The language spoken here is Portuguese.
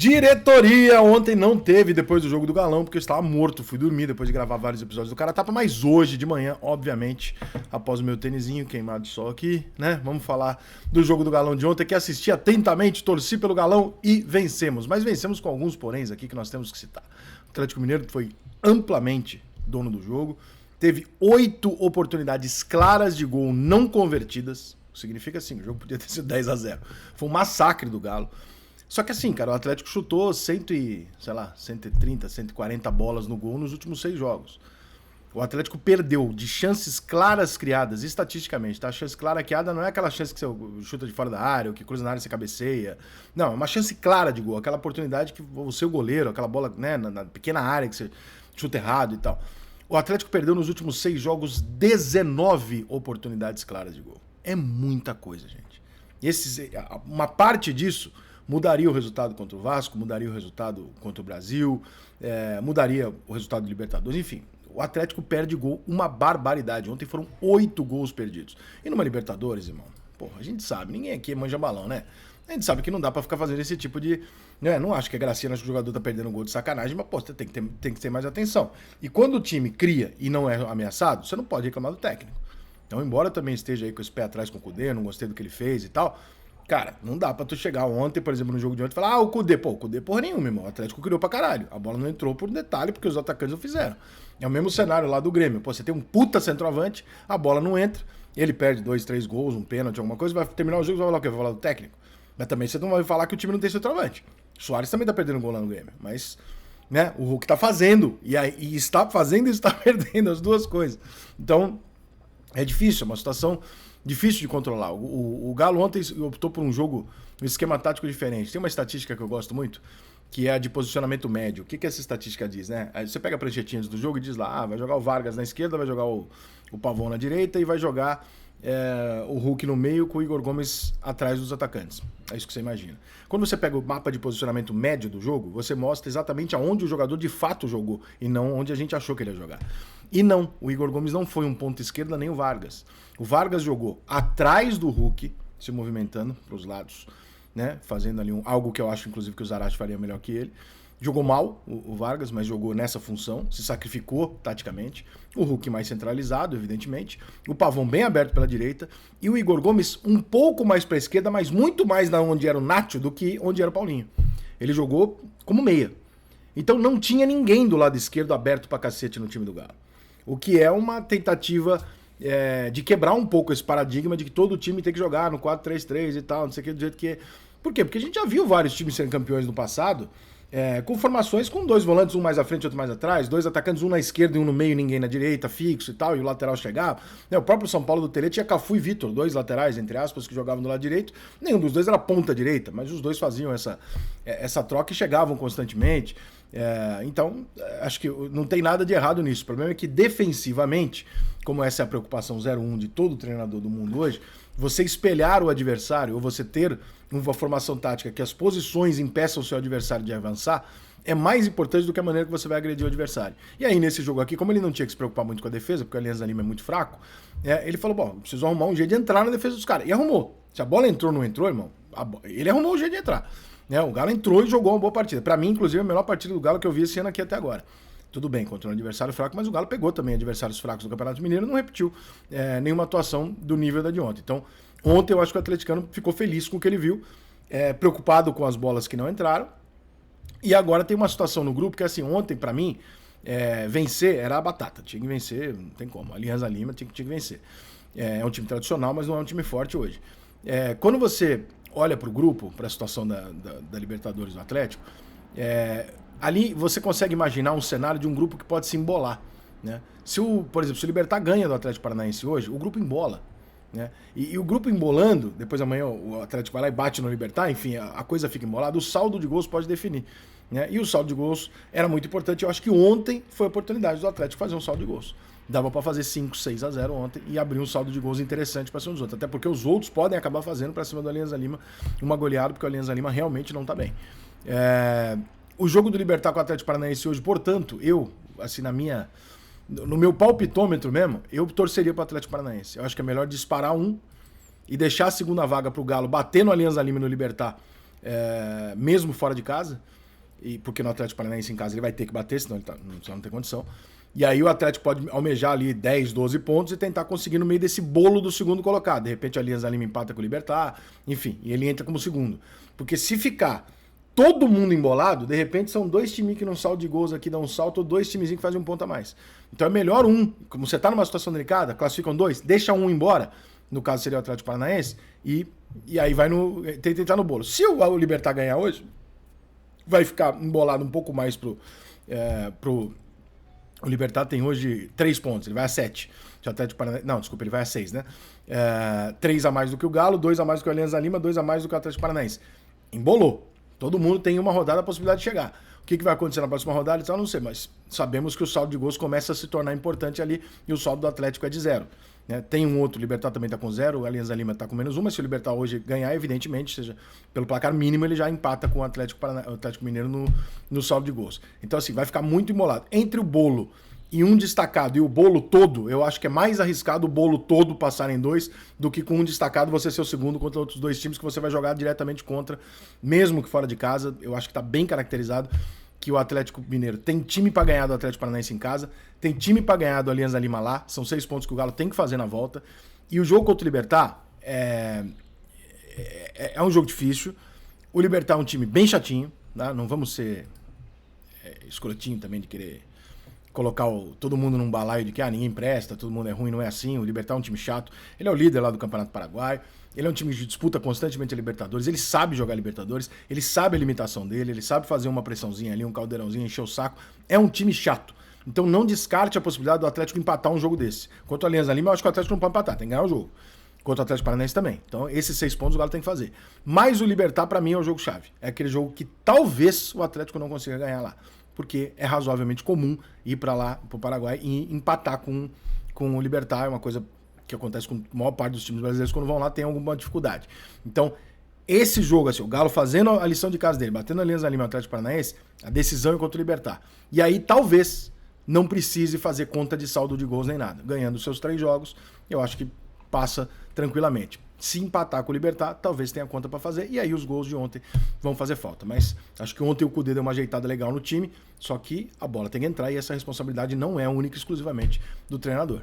Diretoria ontem não teve depois do jogo do Galão, porque eu estava morto, fui dormir depois de gravar vários episódios do Cara Tapa, mas hoje de manhã, obviamente, após o meu tênisinho queimado de sol aqui, né, vamos falar do jogo do Galão de ontem, que assisti atentamente, torci pelo Galão e vencemos. Mas vencemos com alguns poréns aqui que nós temos que citar. O Atlético Mineiro foi amplamente dono do jogo, teve 8 oportunidades claras de gol não convertidas, significa assim, o jogo podia ter sido 10-0. Foi um massacre do Galo. Só que assim, cara, o Atlético chutou 130, 140 bolas no gol nos últimos 6 jogos. O Atlético perdeu de chances claras criadas, estatisticamente, tá? A chance clara criada não é aquela chance que você chuta de fora da área, ou que cruza na área e você cabeceia. Não, é uma chance clara de gol, aquela oportunidade que você, o goleiro, aquela bola, né, na pequena área que você chuta errado e tal. O Atlético perdeu nos últimos 6 jogos 19 oportunidades claras de gol. É muita coisa, gente. Uma parte disso mudaria o resultado contra o Vasco, mudaria o resultado contra o Brasil, mudaria o resultado do Libertadores, enfim. O Atlético perde gol, uma barbaridade. Ontem foram 8 gols perdidos. E numa Libertadores, irmão, porra, a gente sabe, ninguém aqui manja balão, né? A gente sabe que não dá pra ficar fazendo esse tipo de... Né? Não acho que é gracinha, acho que o jogador tá perdendo gol de sacanagem, mas, pô, você tem que ter mais atenção. E quando o time cria e não é ameaçado, você não pode reclamar do técnico. Então, embora eu também esteja aí com esse pé atrás com o Cudê, não gostei do que ele fez e tal... Cara, não dá pra tu chegar ontem, por exemplo, no jogo de ontem e falar, o Cudê, porra nenhuma, irmão. O Atlético criou pra caralho. A bola não entrou por detalhe porque os atacantes não fizeram. É o mesmo cenário lá do Grêmio. Pô, você tem um puta centroavante, a bola não entra, ele perde 2, 3 gols, um pênalti, alguma coisa, vai terminar o jogo e vai falar o quê? Vai falar do técnico. Mas também você não vai falar que o time não tem centroavante. O Soares também tá perdendo gol lá no Grêmio. Mas, né, o Hulk tá fazendo. E está fazendo e está perdendo as duas coisas. Então, é difícil, é uma situação difícil de controlar. O Galo ontem optou por um jogo, um esquema tático diferente. Tem uma estatística que eu gosto muito, que é a de posicionamento médio. O que essa estatística diz, né? Aí você pega a pranchetinha do jogo e diz lá, vai jogar o Vargas na esquerda, vai jogar o Pavão na direita e vai jogar o Hulk no meio com o Igor Gomes atrás dos atacantes. É isso que você imagina. Quando você pega o mapa de posicionamento médio do jogo, você mostra exatamente aonde o jogador de fato jogou e não onde a gente achou que ele ia jogar. E não, o Igor Gomes não foi um ponta esquerda nem o Vargas. O Vargas jogou atrás do Hulk, se movimentando para os lados, né, fazendo ali algo que eu acho, inclusive, que o Zarate faria melhor que ele. Jogou mal o Vargas, mas jogou nessa função, se sacrificou taticamente. O Hulk mais centralizado, evidentemente. O Pavão bem aberto pela direita. E o Igor Gomes um pouco mais para a esquerda, mas muito mais na onde era o Nacho do que onde era o Paulinho. Ele jogou como meia. Então não tinha ninguém do lado esquerdo aberto pra cacete no time do Galo. O que é uma tentativa de quebrar um pouco esse paradigma de que todo time tem que jogar no 4-3-3 e tal, não sei o que, do jeito que é. Por quê? Porque a gente já viu vários times serem campeões no passado, com formações com 2 volantes, um mais à frente e outro mais atrás, 2 atacantes, um na esquerda e um no meio, ninguém na direita, fixo e tal, e o lateral chegava. O próprio São Paulo do Tele tinha Cafu e Vitor, 2 laterais, entre aspas, que jogavam do lado direito. Nenhum dos 2 era ponta direita, mas os 2 faziam essa troca e chegavam constantemente. Então, acho que não tem nada de errado nisso. O problema é que defensivamente, como essa é a preocupação 01 de todo treinador do mundo hoje, você espelhar o adversário ou você ter uma formação tática que as posições impeçam o seu adversário de avançar é mais importante do que a maneira que você vai agredir o adversário. E aí, nesse jogo aqui, como ele não tinha que se preocupar muito com a defesa, porque o Alianza Lima é muito fraco, ele falou, bom, preciso arrumar um jeito de entrar na defesa dos caras. E arrumou. Se a bola entrou ou não entrou, irmão, ele arrumou um jeito de entrar. O Galo entrou e jogou uma boa partida. Pra mim, inclusive, a melhor partida do Galo que eu vi esse ano aqui até agora. Tudo bem, contra um adversário fraco, mas o Galo pegou também adversários fracos do Campeonato Mineiro e não repetiu nenhuma atuação do nível da de ontem. Então, ontem eu acho que o atleticano ficou feliz com o que ele viu, preocupado com as bolas que não entraram. E agora tem uma situação no grupo que, assim, ontem, pra mim, vencer era a batata. Tinha que vencer, não tem como. A Alianza Lima tinha que vencer. É um time tradicional, mas não é um time forte hoje. Quando você olha pro grupo, pra situação da Libertadores do Atlético, ali você consegue imaginar um cenário de um grupo que pode se embolar, né? Por exemplo, se o Libertad ganha do Atlético Paranaense hoje, o grupo embola, né? E o grupo embolando, depois amanhã o Atlético vai lá e bate no Libertad, enfim, a coisa fica embolada, o saldo de gols pode definir, né? E o saldo de gols era muito importante. Eu acho que ontem foi a oportunidade do Atlético fazer um saldo de gols. Dava para fazer 5-6-0 ontem e abrir um saldo de gols interessante para cima dos outros. Até porque os outros podem acabar fazendo para cima do Alianza Lima uma goleada, porque o Alianza Lima realmente não tá bem. O jogo do Libertad com o Atlético Paranaense hoje, portanto, eu, assim, no meu palpitômetro mesmo, eu torceria para o Atlético Paranaense. Eu acho que é melhor disparar um e deixar a segunda vaga para o Galo bater no Alianza Lima e no Libertad mesmo fora de casa, e porque no Atlético Paranaense em casa ele vai ter que bater, senão ele não tem condição. E aí o Atlético pode almejar ali 10, 12 pontos e tentar conseguir no meio desse bolo do segundo colocado. De repente a Alianza Lima empata com o Libertad, enfim, e ele entra como segundo. Porque se ficar todo mundo embolado, de repente são 2 times que num saldo de gols aqui dão um salto, ou 2 timezinhos que fazem um ponto a mais. Então é melhor como você tá numa situação delicada, classificam 2, deixa um embora, no caso seria o Atlético Paranaense, e aí vai tenta entrar no bolo. Se o Libertad ganhar hoje, vai ficar embolado um pouco mais pro o Libertad tem hoje 3 pontos, ele vai a 7. O Atlético Paranaense, não, desculpa, ele vai a 6, né? 3 a mais do que o Galo, 2 a mais do que o Alianza Lima, 2 a mais do que o Atlético Paranaense. Embolou. Todo mundo tem uma rodada a possibilidade de chegar. O que vai acontecer na próxima rodada? Eu não sei, mas sabemos que o saldo de gols começa a se tornar importante ali e o saldo do Atlético é de 0. Né? Tem um outro, o Libertad também está com 0, o Alianza Lima está com -1, mas se o Libertad hoje ganhar, evidentemente, seja pelo placar mínimo, ele já empata com o Atlético Mineiro no saldo de gols. Então, assim, vai ficar muito embolado. Entre o bolo e um destacado e o bolo todo, eu acho que é mais arriscado o bolo todo passar em 2 do que com um destacado você ser o segundo contra outros 2 times que você vai jogar diretamente contra, mesmo que fora de casa. Eu acho que está bem caracterizado que o Atlético Mineiro tem time para ganhar do Atlético Paranaense em casa, tem time para ganhar do Alianza Lima lá, são 6 pontos que o Galo tem que fazer na volta. E o jogo contra o Libertad é um jogo difícil. O Libertad é um time bem chatinho, tá? Não vamos ser escrotinho também de querer colocar todo mundo num balaio de que ninguém presta, todo mundo é ruim, não é assim. O Libertad é um time chato. Ele é o líder lá do Campeonato Paraguaio. Ele é um time que disputa constantemente a Libertadores. Ele sabe jogar Libertadores. Ele sabe a limitação dele. Ele sabe fazer uma pressãozinha ali, um caldeirãozinho, encher o saco. É um time chato. Então não descarte a possibilidade do Atlético empatar um jogo desse. Quanto ao Alianza Lima, eu acho que o Atlético não pode empatar. Tem que ganhar o jogo. Quanto ao Atlético Paranaense também. Então esses 6 pontos o Galo tem que fazer. Mas o Libertad, pra mim, é o jogo-chave. É aquele jogo que talvez o Atlético não consiga ganhar lá. Porque é razoavelmente comum ir para lá, para o Paraguai, e empatar com o Libertad. É uma coisa que acontece com a maior parte dos times brasileiros quando vão lá, tem alguma dificuldade. Então, esse jogo, assim, o Galo fazendo a lição de casa dele, batendo a Alianza Lima e o Atlético Paranaense, a decisão é contra o Libertad. E aí, talvez, não precise fazer conta de saldo de gols nem nada. Ganhando os seus 3 jogos, eu acho que passa tranquilamente. Se empatar com o Libertad, talvez tenha conta para fazer, e aí os gols de ontem vão fazer falta. Mas acho que ontem o Cudê deu uma ajeitada legal no time, só que a bola tem que entrar e essa responsabilidade não é única e exclusivamente do treinador.